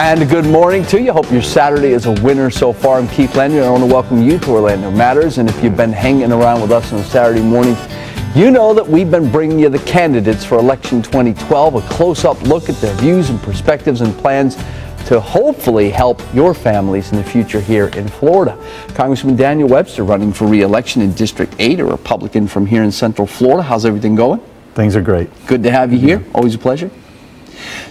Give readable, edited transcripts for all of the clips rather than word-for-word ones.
And good morning to you. Hope your Saturday is a winner so far. I'm Keith Landry, and I want to welcome you to Orlando Matters. And if you've been hanging around with us on Saturday mornings, you know that we've been bringing you the candidates for election 2012, a close-up look at their views and perspectives and plans to hopefully help your families in the future here in Florida. Congressman Daniel Webster running for re-election in District 8, a Republican from here in Central Florida. How's everything going? Things are great. Good to have you here. Always a pleasure.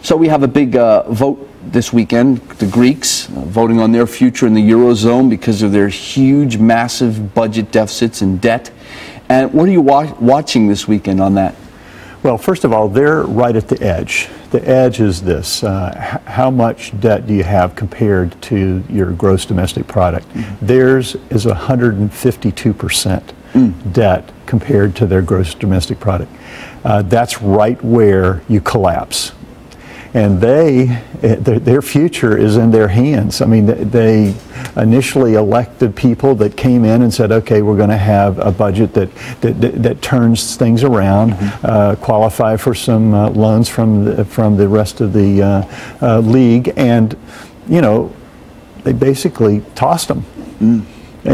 So we have a big vote this weekend. The Greeks voting on their future in the Eurozone because of their huge, massive budget deficits and debt. And what are you watching this weekend on that? Well, first of all, they're right at the edge. The edge is this: how much debt do you have compared to your gross domestic product? Theirs is 152% debt compared to their gross domestic product. That's right where you collapse. And their future is in their hands. I mean, they initially elected people that came in and said, okay, we're going to have a budget that turns things around, qualify for some loans from the rest of the league, and, you know, they basically tossed them.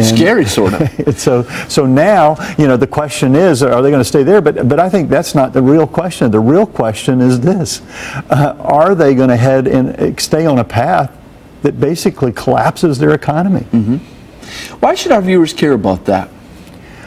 Scary, sort of. So now, you know, the question is, are they going to stay there? But I think that's not the real question. The real question is this: are they going to head and stay on a path that basically collapses their economy? Why should our viewers care about that?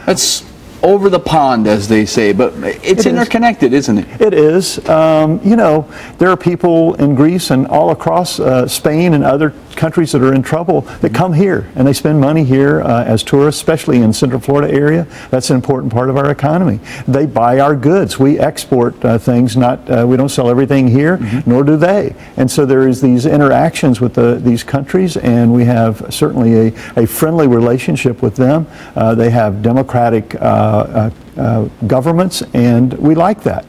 That's over the pond, as they say, but it's interconnected, isn't it? It is. You know, there are people in Greece and all across Spain and other countries that are in trouble that come here and they spend money here as tourists, especially in Central Florida area. That's an important part of our economy. They buy our goods. We export things, we don't sell everything here, nor do they. And so there is these interactions with these countries, and we have certainly a friendly relationship with them. They have democratic governments, and we like that.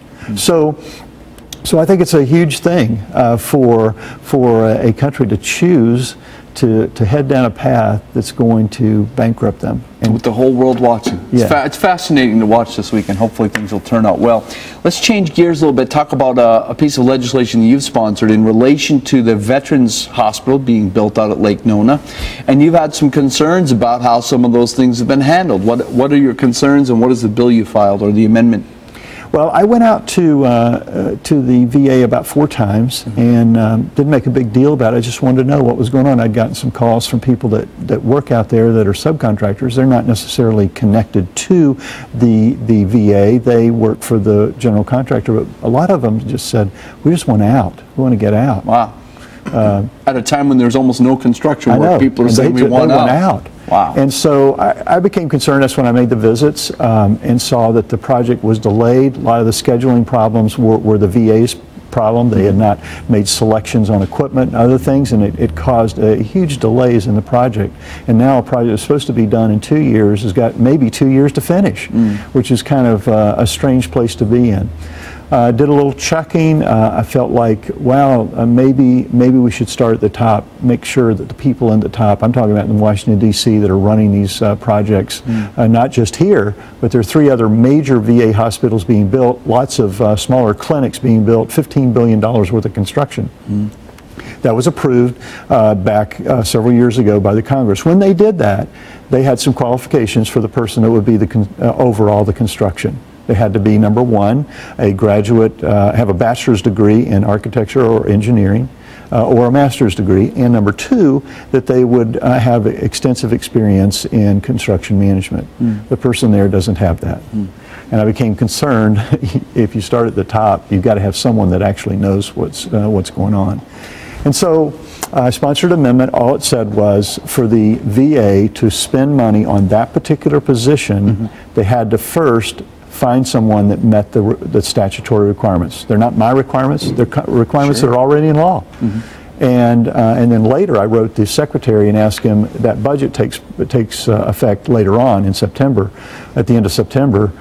So I think it's a huge thing for a country to choose to head down a path that's going to bankrupt them. And with the whole world watching. Yeah. It's fascinating to watch this weekend. Hopefully things will turn out well. Let's change gears a little bit. Talk about a piece of legislation you've sponsored in relation to the Veterans Hospital being built out at Lake Nona. And you've had some concerns about how some of those things have been handled. What are your concerns, and what is the bill you filed, or the amendment? Well, I went out to the VA about 4 times and didn't make a big deal about it. I just wanted to know what was going on. I'd gotten some calls from people that work out there that are subcontractors. They're not necessarily connected to the VA. They work for the general contractor, but a lot of them just said, we just want out. We want to get out. Wow. At a time when there's almost no construction work, people are saying we want out. Wow. And so I became concerned. That's when I made the visits and saw that the project was delayed. A lot of the scheduling problems were the VA's problem. They had not made selections on equipment and other things, and it caused huge delays in the project. And now a project that's supposed to be done in 2 years has got maybe 2 years to finish, which is kind of a strange place to be in. Did a little checking. I felt like, well, maybe we should start at the top, make sure that the people in the top, I'm talking about in Washington, D.C., that are running these projects, not just here, but there are 3 other major VA hospitals being built, lots of smaller clinics being built, $15 billion worth of construction. That was approved back several years ago by the Congress. When they did that, they had some qualifications for the person that would be overall the construction. They had to be, number 1, a graduate, have a bachelor's degree in architecture or engineering, or a master's degree, and number 2, that they would have extensive experience in construction management. The person there doesn't have that. And I became concerned, if you start at the top, you've got to have someone that actually knows what's going on. And so I sponsored an amendment. All it said was for the VA to spend money on that particular position, they had to first find someone that met the statutory requirements. They're not my requirements, they're requirements that are already in law. And then later I wrote the secretary and asked him, that budget takes effect later on in September, at the end of September,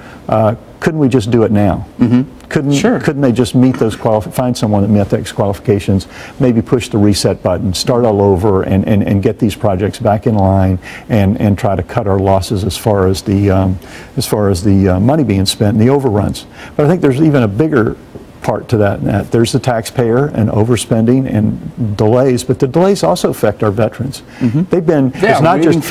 couldn't we just do it now? Couldn't they just meet those find someone that met those qualifications, maybe push the reset button, start all over, and get these projects back in line, and try to cut our losses as far as the money being spent and the overruns. But I think there's even a bigger part to that. There's the taxpayer and overspending and delays, but the delays also affect our veterans. They've been, it's not just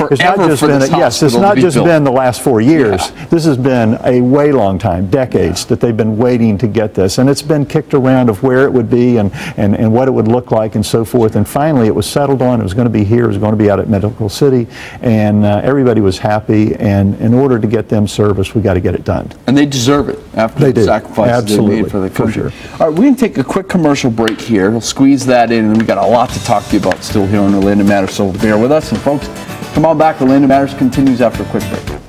been the last 4 years. This has been a way long time, decades, that they've been waiting to get this, and it's been kicked around of where it would be and what it would look like and so forth, and finally it was settled on. It was going to be here, it was going to be out at Medical City, and everybody was happy, and in order to get them service, we got to get it done. And they deserve it after the sacrifices they made for the country. All right, we're going to take a quick commercial break here. We'll squeeze that in, and we got a lot to talk to you about still here on Orlando Matters, so bear with us. And folks, come on back. Orlando Matters continues after a quick break.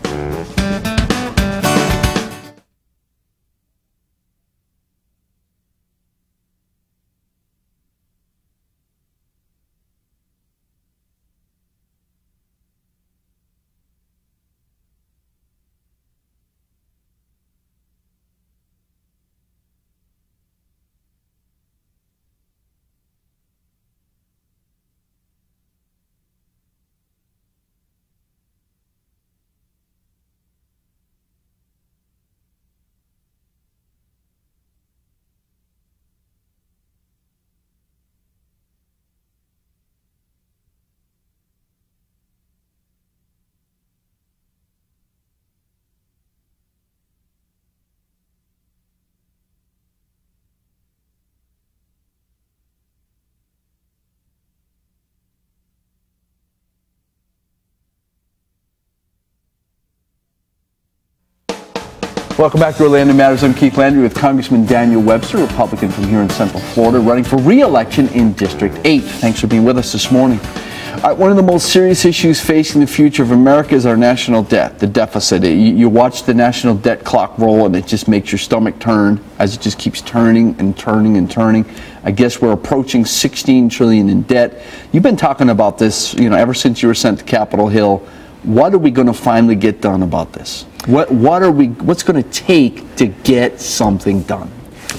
Welcome back to Orlando Matters. I'm Keith Landry with Congressman Daniel Webster, Republican from here in Central Florida, running for re-election in District 8. Thanks for being with us this morning. One of the most serious issues facing the future of America is our national debt, the deficit. You watch the national debt clock roll and it just makes your stomach turn as it just keeps turning and turning and turning. I guess we're approaching $16 trillion in debt. You've been talking about this, ever since you were sent to Capitol Hill. What are we going to finally get done about this? What's going to take to get something done?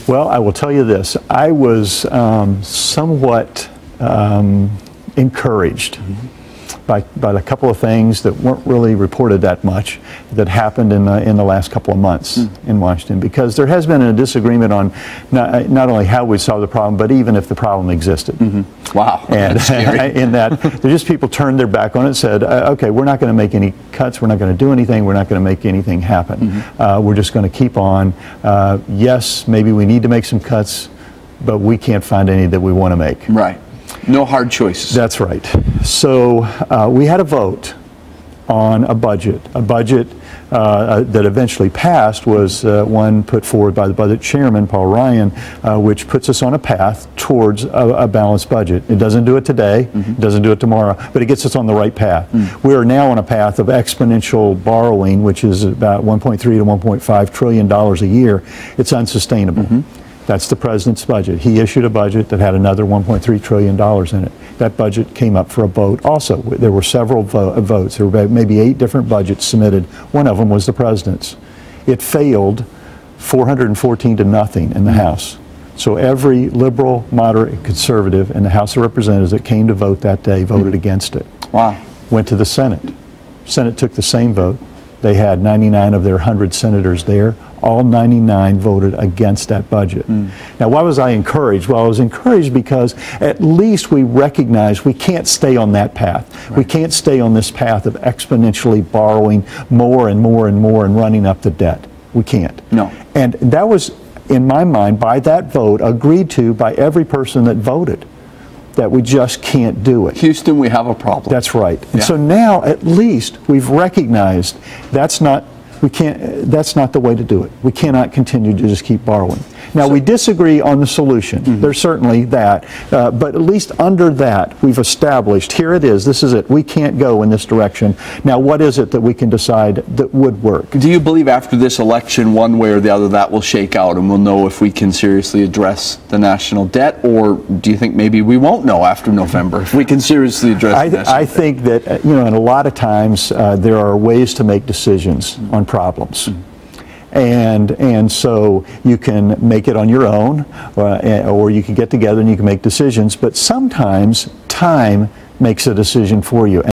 Well, I will tell you this. I was somewhat encouraged by a couple of things that weren't really reported that much that happened in the last couple of months in Washington, because there has been a disagreement on not only how we solve the problem, but even if the problem existed. Wow, and that's scary. In that, there's just people turned their back on it and said, okay, we're not going to make any cuts, we're not going to do anything, we're not going to make anything happen. We're just going to keep on. Yes, maybe we need to make some cuts, but we can't find any that we want to make. Right. No hard choices. That's right. So we had a vote on a budget. A budget that eventually passed was one put forward by the budget chairman, Paul Ryan, which puts us on a path towards a balanced budget. It doesn't do it today, it doesn't do it tomorrow, but it gets us on the right path. We are now on a path of exponential borrowing, which is about $1.3 to $1.5 trillion a year. It's unsustainable. That's the president's budget. He issued a budget that had another $1.3 trillion in it. That budget came up for a vote also. There were several votes. There were maybe 8 different budgets submitted. One of them was the president's. It failed 414 to nothing in the House. So every liberal, moderate, and conservative in the House of Representatives that came to vote that day voted against it. Wow. Went to the Senate. Senate took the same vote. They had 99 of their 100 senators there. All 99 voted against that budget. Now, why was I encouraged? Well, I was encouraged because at least we recognize we can't stay on that path. We can't stay on this path of exponentially borrowing more and more and more and running up the debt. We can't. No. And that was, in my mind, by that vote, agreed to by every person that voted, that we just can't do it. Houston, we have a problem. That's right. And so now, at least, we've recognized that's not the way to do it. We cannot continue to just keep borrowing. Now, we disagree on the solution. There's certainly that. But at least under that, we've established, here it is, this is it. We can't go in this direction. Now, what is it that we can decide that would work? Do you believe after this election, one way or the other, that will shake out and we'll know if we can seriously address the national debt? Or do you think maybe we won't know after November if we can seriously address the national debt? I think that, and a lot of times there are ways to make decisions on problems. And so you can make it on your own, or you can get together and you can make decisions, but sometimes time makes a decision for you.